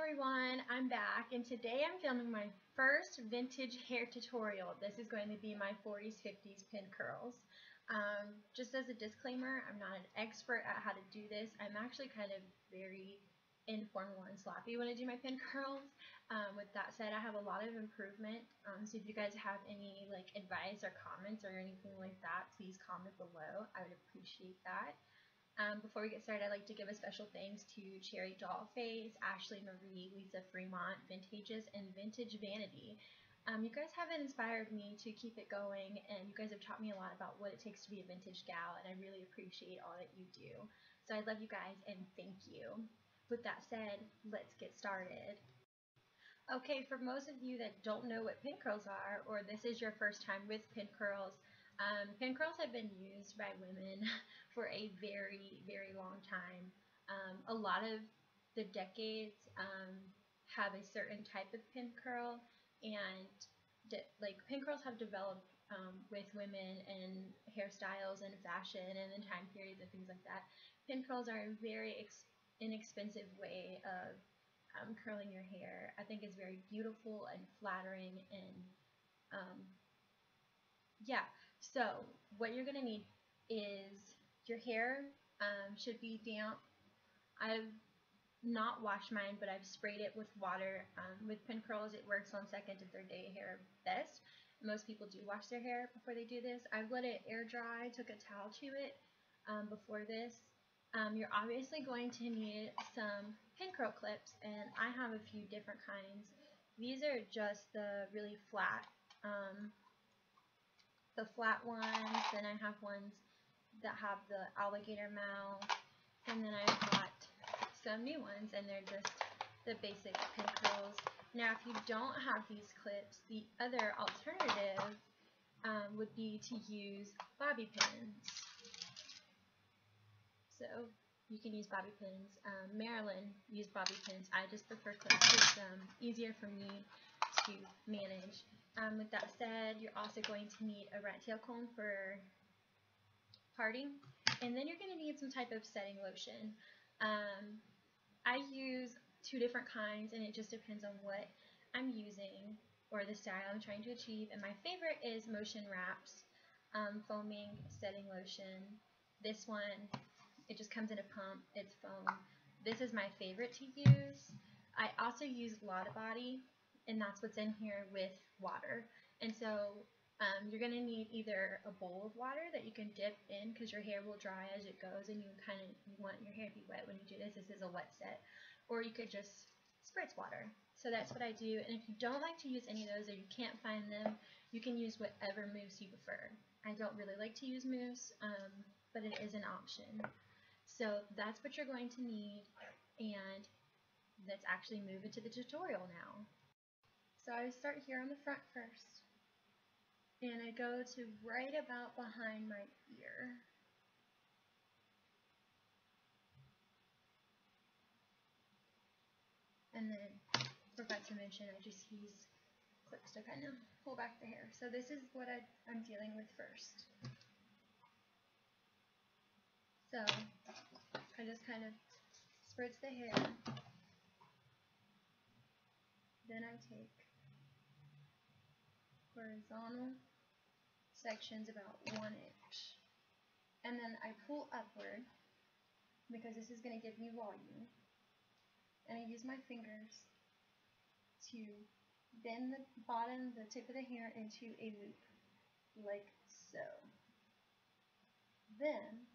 everyone, I'm back and today I'm filming my first vintage hair tutorial. This is going to be my 40s, 50s pin curls. Just as a disclaimer, I'm not an expert at how to do this. I'm actually kind of very informal and sloppy when I do my pin curls. With that said, I have a lot of improvement, so if you guys have any advice or comments or anything like that, please comment below. I would appreciate that. Before we get started, I'd like to give a special thanks to CHERRY Dollface, Ashley Marie, Lisa Fremont, Vintages, and Vintage Vanity. You guys have inspired me to keep it going, and you guys have taught me a lot about what it takes to be a vintage gal, and I really appreciate all that you do. So I love you guys, and thank you. With that said, let's get started. Okay, for most of you that don't know what pin curls are, or this is your first time with pin curls, pin curls have been used by women for a very, very long time. A lot of the decades have a certain type of pin curl, and pin curls have developed with women and hairstyles and fashion and the time periods and things like that. Pin curls are a very inexpensive way of curling your hair. I think it's very beautiful and flattering, and yeah, so what you're going to need is your hair should be damp. I've not washed mine, but I've sprayed it with water. With pin curls, it works on second to third day hair best. Most people do wash their hair before they do this. I've let it air dry, took a towel to it before this. You're obviously going to need some pin curl clips, and I have a few different kinds. These are just the really flat ones, then I have ones that have the alligator mouth, and then I've got some new ones, and they're just the basic pin curls. Now, if you don't have these clips, the other alternative would be to use bobby pins. So you can use bobby pins. Marilyn used bobby pins. I just prefer clips. It's easier for me to manage. With that said, you're also going to need a rat tail comb for parting, and then you're going to need some type of setting lotion. I use two different kinds, and it just depends on what I'm using or the style I'm trying to achieve. And my favorite is Motion Wraps foaming setting lotion. This one, it just comes in a pump. It's foam. This is my favorite to use. I also use Lotta Body, and that's what's in here with water. And so you're going to need either a bowl of water that you can dip in, because your hair will dry as it goes, and you want your hair to be wet when you do this. This is a wet set. Or you could just spritz water. So that's what I do. And if you don't like to use any of those, or you can't find them, you can use whatever mousse you prefer. I don't really like to use mousse, but it is an option. So that's what you're going to need, and let's actually move into the tutorial now. So I start here on the front first, and I go to right about behind my ear. And then, forgot to mention, I just use clips to kind of pull back the hair. So this is what I'm dealing with first. So I just kind of spritz the hair. Then I take horizontal sections about 1 inch. And then I pull upward, because this is going to give me volume. And I use my fingers to bend the tip of the hair into a loop, like so. Then,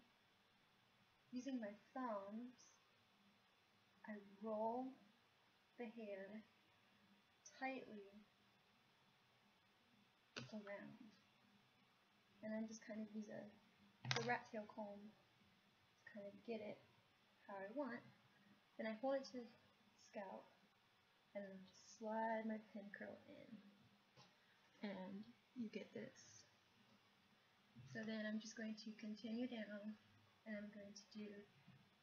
using my thumbs, I roll the hair tightly around. And then just kind of use the rat tail comb to kind of get it how I want. Then I hold it to the scalp, and then just slide my pin curl in, and you get this. So then I'm just going to continue down, and I'm going to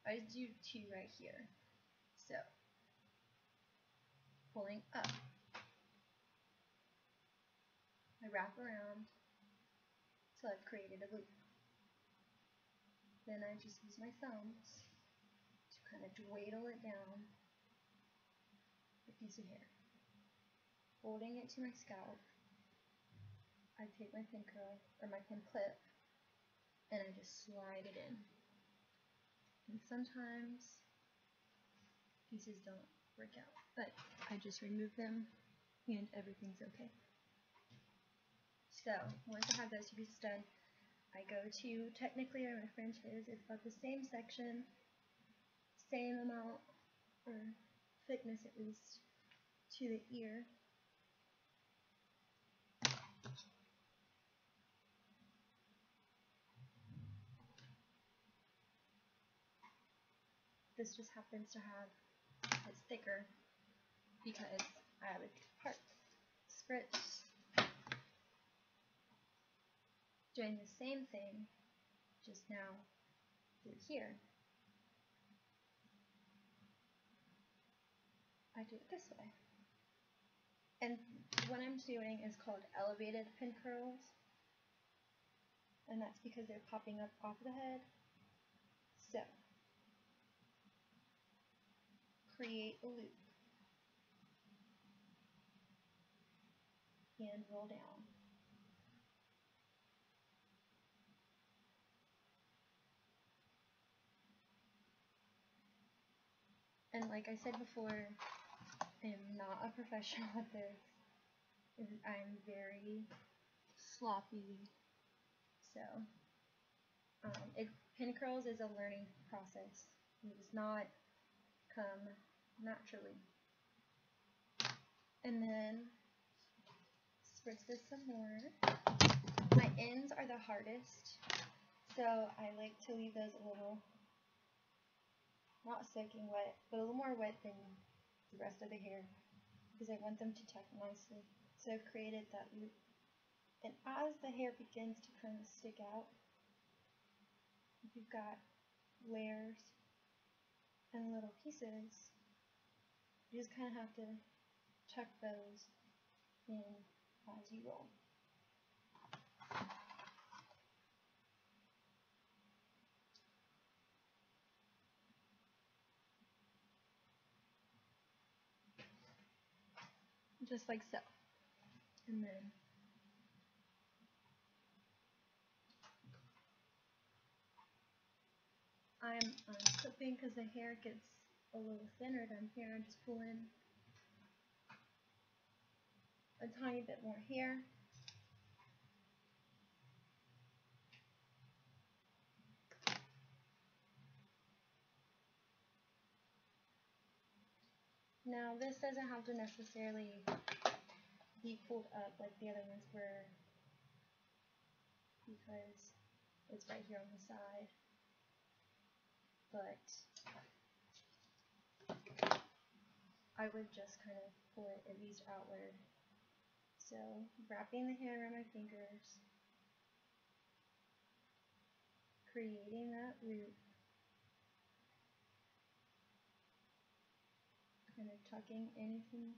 I do two right here. So pulling up, I wrap around till I've created a loop. Then I just use my thumbs to kind of dwaddle it down piece of hair. Holding it to my scalp, I take my pin curl, or my pin clip, and I just slide it in. And sometimes pieces don't work out, but I just remove them and everything's okay. So once I have those two pieces done, I go to technically where my fringe is. It's about the same section, same amount, or thickness at least, to the ear. This just happens to have, it's thicker because I have a part spritz. Doing the same thing, just now through here. I do it this way. And what I'm doing is called elevated pin curls, and that's because they're popping up off the head. So, create a loop and roll down. And like I said before, I am not a professional at this. I'm very sloppy. So, pin curls is a learning process. It does not come naturally. And then spritz this some more. My ends are the hardest, so I like to leave those a little, not soaking wet, but a little more wet than the rest of the hair, because I want them to tuck nicely. So I've created that loop. And as the hair begins to kind of stick out, you've got layers and little pieces. You just kind of have to tuck those in as you roll. Just like so. And then I'm clipping because the hair gets a little thinner down here. I just pull in a tiny bit more here. Now this doesn't have to necessarily be pulled up like the other ones were, because it's right here on the side. But I would just kind of pull it at least outward. So wrapping the hair around my fingers, creating that loop, kind of tucking anything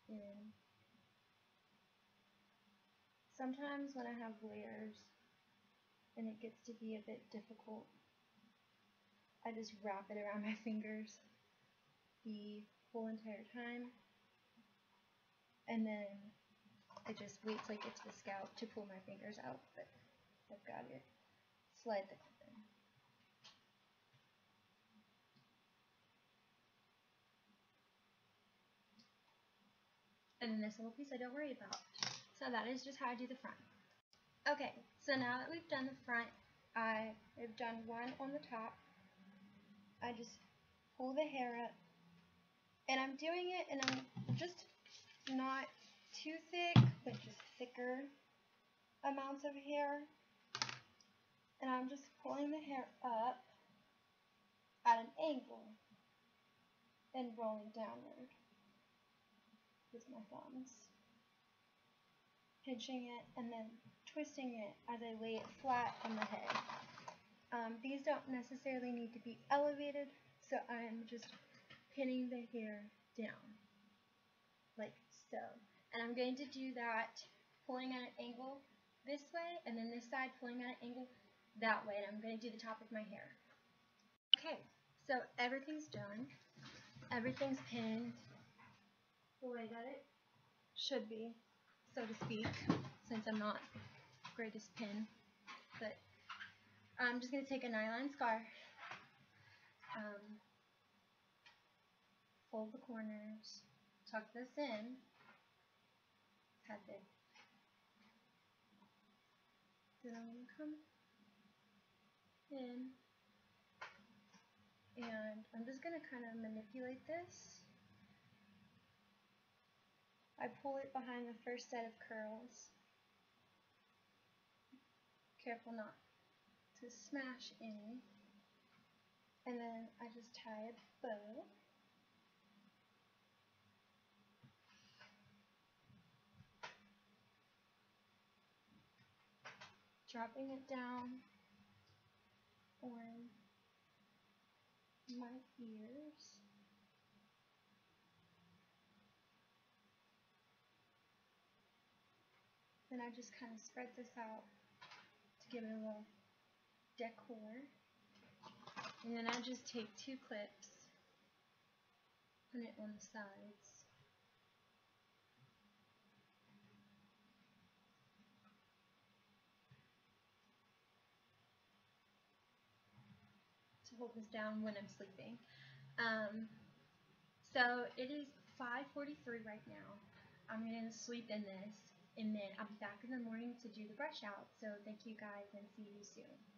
in. Sometimes when I have layers and it gets to be a bit difficult, I just wrap it around my fingers the whole entire time, and then I just wait till I get to the scalp to pull my fingers out, but I've got it. Slide the clip in. And then this little piece I don't worry about. So that is just how I do the front. Okay, so now that we've done the front, I've done one on the top. I just pull the hair up, and I'm doing it, and I'm just not too thick, but just thicker amounts of hair. And I'm just pulling the hair up at an angle and rolling downward with my thumbs, pinching it and then twisting it as I lay it flat on the head. These don't necessarily need to be elevated, so I'm just pinning the hair down like so. And I'm going to do that pulling at an angle this way, and then this side pulling at an angle that way, and I'm going to do the top of my hair. Okay, so everything's done. Everything's pinned the way that it should be, so to speak, since I'm not the greatest pin. But I'm just going to take a nylon scarf, fold the corners, tuck this in, then I'm going to come in, and I'm just going to kind of manipulate this. I pull it behind the first set of curls. Careful not to smash any. And then I just tie a bow. Dropping it down on my ears. Then I just kind of spread this out to give it a little decor. And then I just take 2 clips, put it on the sides. To hold this down when I'm sleeping. So it is 5:43 right now. I'm going to sleep in this, and then I'll be back in the morning to do the brush out. So thank you guys, and see you soon.